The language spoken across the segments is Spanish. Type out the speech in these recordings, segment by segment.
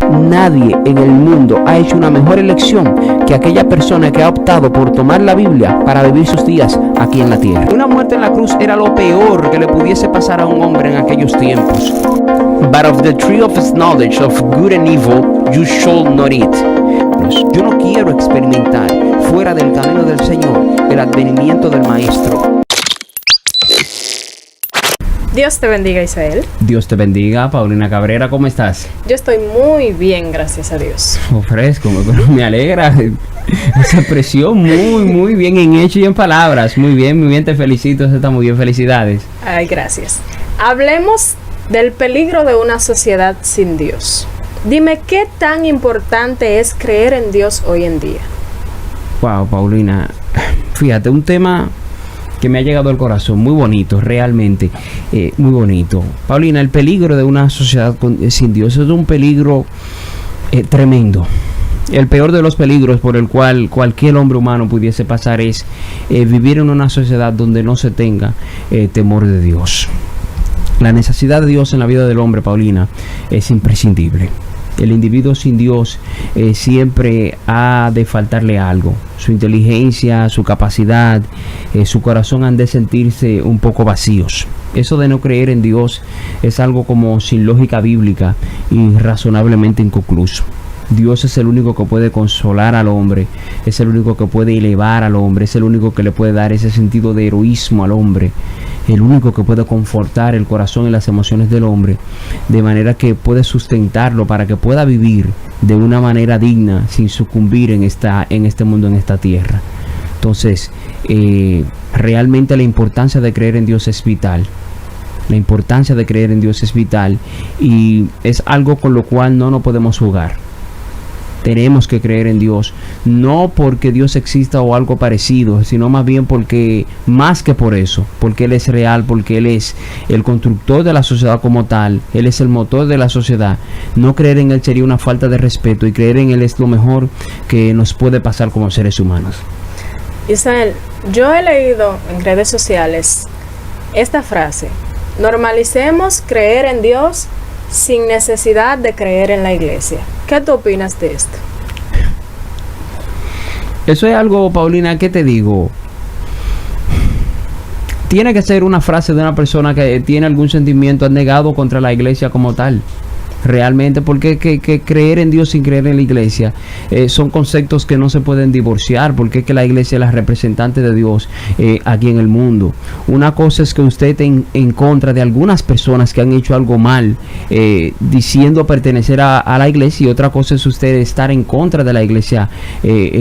nadie en el mundo ha hecho una mejor elección que aquella persona que ha optado por tomar la Biblia para vivir sus días aquí en la tierra. Una muerte en la cruz era lo peor que le pudiese pasar a un hombre en aquellos tiempos. But of the tree of knowledge of good and evil you shall not eat. Yo no quiero experimentar fuera del camino del Señor el advenimiento del Maestro. Dios te bendiga, Isael. Dios te bendiga, Paulina Cabrera, ¿cómo estás? Yo estoy muy bien, gracias a Dios. Fresco, me alegra. Esa expresión muy bien en hecho y en palabras. Muy bien, te felicito, eso está muy bien, felicidades. Ay, gracias. Hablemos del peligro de una sociedad sin Dios. Dime, ¿qué tan importante es creer en Dios hoy en día? Wow, Paulina, fíjate, un tema que me ha llegado al corazón, muy bonito, realmente, muy bonito. Paulina, el peligro de una sociedad sin Dios es un peligro tremendo. El peor de los peligros por el cual cualquier hombre humano pudiese pasar es vivir en una sociedad donde no se tenga temor de Dios. La necesidad de Dios en la vida del hombre, Paulina, es imprescindible. El individuo sin Dios siempre ha de faltarle algo. Su inteligencia, su capacidad, su corazón han de sentirse un poco vacíos. Eso de no creer en Dios es algo como sin lógica bíblica y razonablemente inconcluso. Dios es el único que puede consolar al hombre, es el único que puede elevar al hombre, es el único que le puede dar ese sentido de heroísmo al hombre, el único que puede confortar el corazón y las emociones del hombre, de manera que puede sustentarlo para que pueda vivir de una manera digna sin sucumbir en este mundo, en esta tierra. Entonces, realmente la importancia de creer en Dios es vital. La importancia de creer en Dios es vital y es algo con lo cual no nos podemos jugar. Tenemos que creer en Dios, no porque Dios exista o algo parecido, sino más bien porque, más que por eso, porque Él es real, porque Él es el constructor de la sociedad como tal, Él es el motor de la sociedad. No creer en Él sería una falta de respeto y creer en Él es lo mejor que nos puede pasar como seres humanos. Isael, yo he leído en redes sociales esta frase: normalicemos creer en Dios sin necesidad de creer en la iglesia. ¿Qué tú opinas de esto? Eso es algo, Paulina, ¿qué te digo? Tiene que ser una frase de una persona que tiene algún sentimiento abnegado contra la iglesia como tal. Realmente, porque que creer en Dios sin creer en la iglesia son conceptos que no se pueden divorciar, porque es que la iglesia es la representante de Dios aquí en el mundo. Una cosa es que usted esté en contra de algunas personas que han hecho algo mal, diciendo pertenecer a la iglesia, y otra cosa es usted estar en contra de la iglesia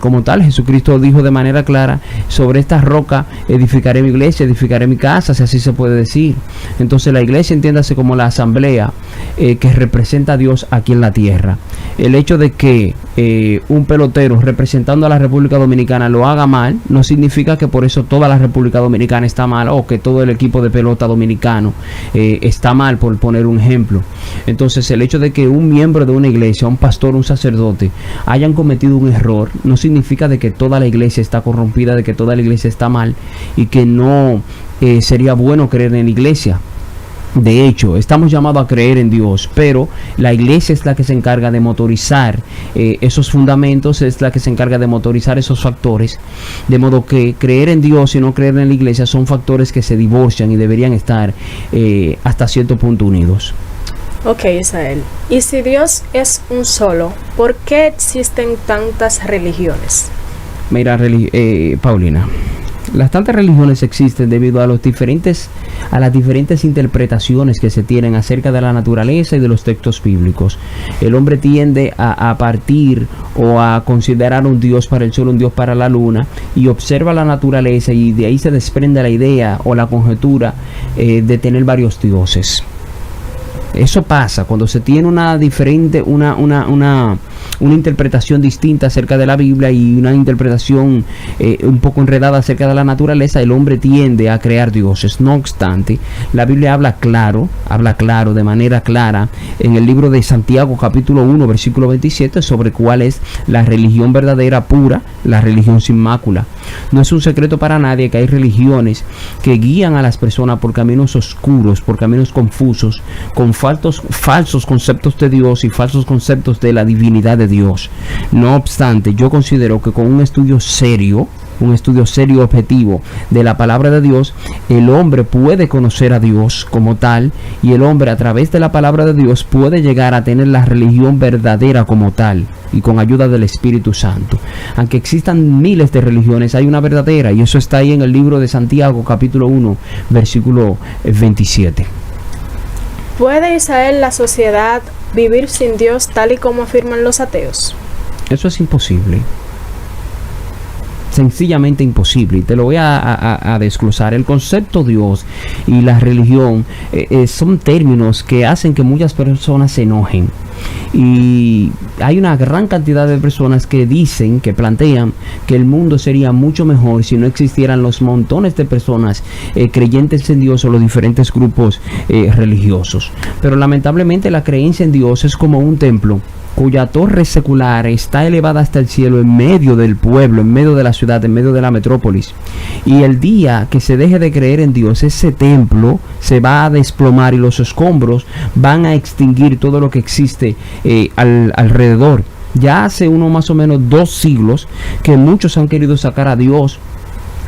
como tal. Jesucristo dijo de manera clara: sobre esta roca edificaré mi iglesia, edificaré mi casa, si así se puede decir. Entonces la iglesia, entiéndase como la asamblea que representa a Dios aquí en la tierra. El hecho de que un pelotero representando a la República Dominicana lo haga mal no significa que por eso toda la República Dominicana está mal, o que todo el equipo de pelota dominicano está mal, por poner un ejemplo. Entonces, el hecho de que un miembro de una iglesia, un pastor, un sacerdote hayan cometido un error no significa de que toda la iglesia está corrompida, de que toda la iglesia está mal y que no sería bueno creer en la iglesia. De hecho, estamos llamados a creer en Dios, pero la iglesia es la que se encarga de motorizar esos fundamentos, es la que se encarga de motorizar esos factores, de modo que creer en Dios y no creer en la iglesia son factores que se divorcian y deberían estar hasta cierto punto unidos. Ok, Isael. Y si Dios es un solo, ¿por qué existen tantas religiones? Mira, Paulina, las tantas religiones existen debido a las diferentes interpretaciones que se tienen acerca de la naturaleza y de los textos bíblicos. El hombre tiende a partir o a considerar un Dios para el sol, un Dios para la luna, y observa la naturaleza, y de ahí se desprende la idea o la conjetura de tener varios dioses. Eso pasa cuando se tiene una interpretación distinta acerca de la Biblia y una interpretación un poco enredada acerca de la naturaleza. El hombre tiende a crear dioses. No obstante, la Biblia habla claro, de manera clara, en el libro de Santiago capítulo 1 versículo 27, sobre cuál es la religión verdadera, pura, la religión sin mácula. No es un secreto para nadie que hay religiones que guían a las personas por caminos oscuros, por caminos confusos, con falsos conceptos de Dios y falsos conceptos de la divinidad de Dios. No obstante, yo considero que con un estudio serio y objetivo de la palabra de Dios, el hombre puede conocer a Dios como tal, y el hombre a través de la palabra de Dios puede llegar a tener la religión verdadera como tal, y con ayuda del Espíritu Santo. Aunque existan miles de religiones, hay una verdadera, y eso está ahí en el libro de Santiago, capítulo 1, versículo 27. ¿Puede Israel, la sociedad, vivir sin Dios tal y como afirman los ateos? Eso es imposible. Sencillamente imposible, y te lo voy a desglosar. El concepto Dios y la religión son términos que hacen que muchas personas se enojen, y hay una gran cantidad de personas que plantean que el mundo sería mucho mejor si no existieran los montones de personas creyentes en Dios o los diferentes grupos religiosos. Pero lamentablemente la creencia en Dios es como un templo cuya torre secular está elevada hasta el cielo, en medio del pueblo, en medio de la ciudad, en medio de la metrópolis. Y el día que se deje de creer en Dios, ese templo se va a desplomar y los escombros van a extinguir todo lo que existe alrededor. Ya hace más o menos 2 siglos que muchos han querido sacar a Dios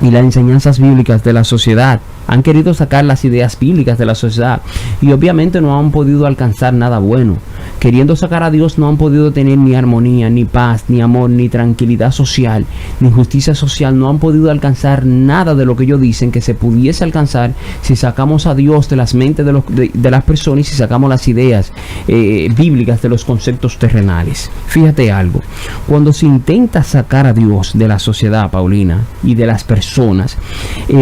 y las enseñanzas bíblicas de la sociedad. Han querido sacar las ideas bíblicas de la sociedad, y obviamente no han podido alcanzar nada bueno. Queriendo sacar a Dios, no han podido tener ni armonía, ni paz, ni amor, ni tranquilidad social, ni justicia social. No han podido alcanzar nada de lo que ellos dicen que se pudiese alcanzar si sacamos a Dios de las mentes de las personas, y si sacamos las ideas bíblicas de los conceptos terrenales. Fíjate algo, cuando se intenta sacar a Dios de la sociedad, Paulina, y de las personas,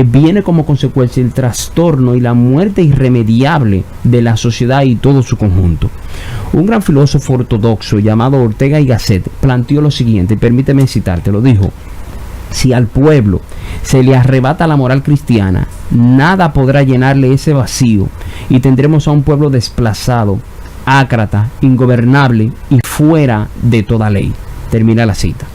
viene como consecuencia el trastorno y la muerte irremediable de la sociedad y todo su conjunto. Un gran filósofo ortodoxo llamado Ortega y Gasset planteó lo siguiente, permíteme citártelo. Dijo: si al pueblo se le arrebata la moral cristiana, nada podrá llenarle ese vacío, y tendremos a un pueblo desplazado, ácrata, ingobernable y fuera de toda ley. Termina la cita.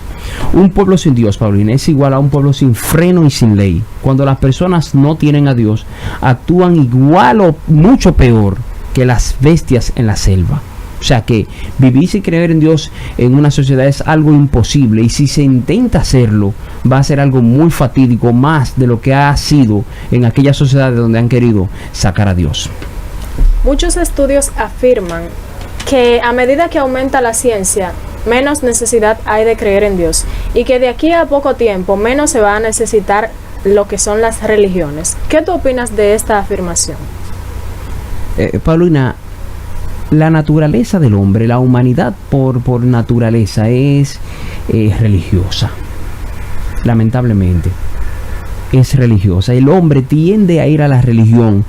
Un pueblo sin Dios, Paulina, es igual a un pueblo sin freno y sin ley. Cuando las personas no tienen a Dios, actúan igual o mucho peor que las bestias en la selva. O sea que vivir sin creer en Dios en una sociedad es algo imposible, y si se intenta hacerlo, va a ser algo muy fatídico, más de lo que ha sido en aquellas sociedades donde han querido sacar a Dios. Muchos estudios afirman que a medida que aumenta la ciencia, menos necesidad hay de creer en Dios, y que de aquí a poco tiempo menos se va a necesitar lo que son las religiones. ¿Qué tú opinas de esta afirmación? Paulina, la naturaleza del hombre, la humanidad por naturaleza es religiosa. Lamentablemente es religiosa. El hombre tiende a ir a la religión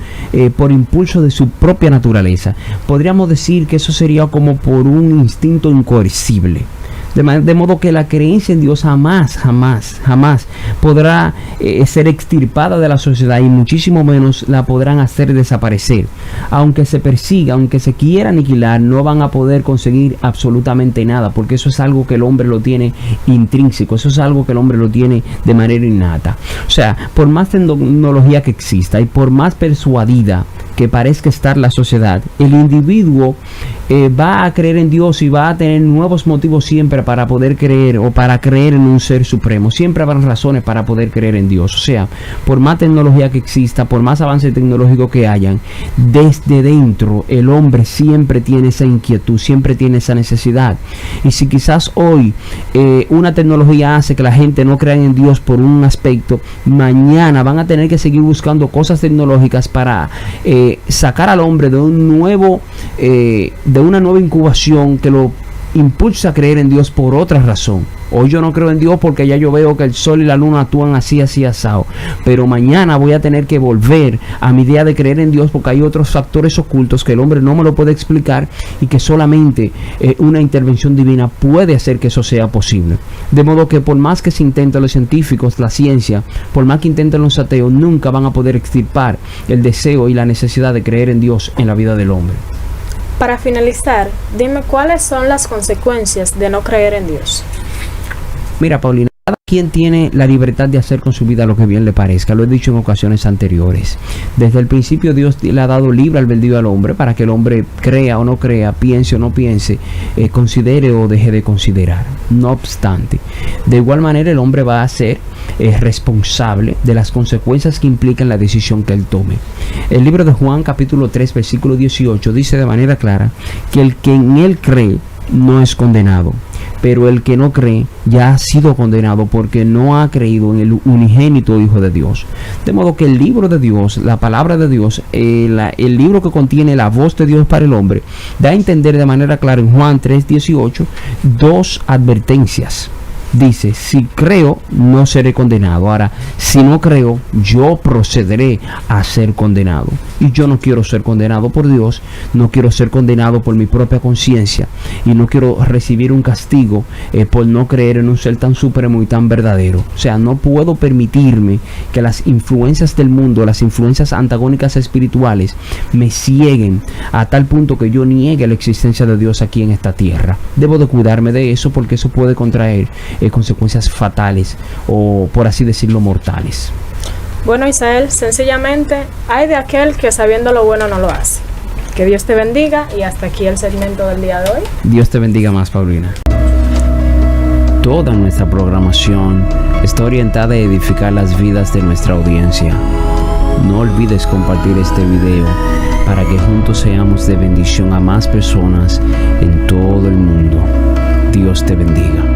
por impulso de su propia naturaleza. Podríamos decir que eso sería como por un instinto incoercible. De modo que la creencia en Dios jamás podrá ser extirpada de la sociedad, y muchísimo menos la podrán hacer desaparecer. Aunque se persiga, aunque se quiera aniquilar, no van a poder conseguir absolutamente nada, porque eso es algo que el hombre lo tiene intrínseco, eso es algo que el hombre lo tiene de manera innata. O sea, por más tecnología que exista y por más persuadida que parezca estar la sociedad, el individuo va a creer en Dios y va a tener nuevos motivos siempre para poder creer, o para creer en un ser supremo. Siempre habrá razones para poder creer en Dios. O sea, por más tecnología que exista, por más avance tecnológico que hayan, desde dentro el hombre siempre tiene esa inquietud, siempre tiene esa necesidad. Y si quizás hoy una tecnología hace que la gente no crea en Dios por un aspecto, mañana van a tener que seguir buscando cosas tecnológicas para sacar al hombre de una nueva incubación que lo impulsa a creer en Dios por otra razón. Hoy yo no creo en Dios porque ya yo veo que el sol y la luna actúan así asado, pero mañana voy a tener que volver a mi idea de creer en Dios, porque hay otros factores ocultos que el hombre no me lo puede explicar, y que solamente una intervención divina puede hacer que eso sea posible. De modo que por más que se intenten los científicos, la ciencia, por más que intenten los ateos, nunca van a poder extirpar el deseo y la necesidad de creer en Dios en la vida del hombre. Para finalizar, dime cuáles son las consecuencias de no creer en Dios. Mira, Paulina, cada Quien tiene la libertad de hacer con su vida lo que bien le parezca. Lo he dicho en ocasiones anteriores. Desde el principio Dios le ha dado libre albedrío al hombre para que el hombre crea o no crea, piense o no piense, considere o deje de considerar. No obstante, de igual manera el hombre va a ser responsable de las consecuencias que implican la decisión que él tome. El libro de Juan capítulo 3 versículo 18 dice de manera clara que el que en él cree no es condenado, pero el que no cree ya ha sido condenado porque no ha creído en el unigénito Hijo de Dios. De modo que el libro de Dios, la palabra de Dios, el libro que contiene la voz de Dios para el hombre, da a entender de manera clara en Juan 3:18 dos advertencias. Dice, si creo, no seré condenado. Ahora, si no creo, yo procederé a ser condenado. Y yo no quiero ser condenado por Dios, no quiero ser condenado por mi propia conciencia, y no quiero recibir un castigo por no creer en un ser tan supremo y tan verdadero. O sea, no puedo permitirme que las influencias del mundo, las influencias antagónicas espirituales, me cieguen a tal punto que yo niegue la existencia de Dios aquí en esta tierra. Debo de cuidarme de eso, porque eso puede contraer consecuencias fatales o, por así decirlo, mortales. Bueno, Isael, sencillamente hay de aquel que sabiendo lo bueno no lo hace. Que Dios te bendiga, y hasta aquí el segmento del día de hoy. Dios te bendiga más, Paulina. Toda nuestra programación está orientada a edificar las vidas de nuestra audiencia. No olvides compartir este video para que juntos seamos de bendición a más personas en todo el mundo. Dios te bendiga.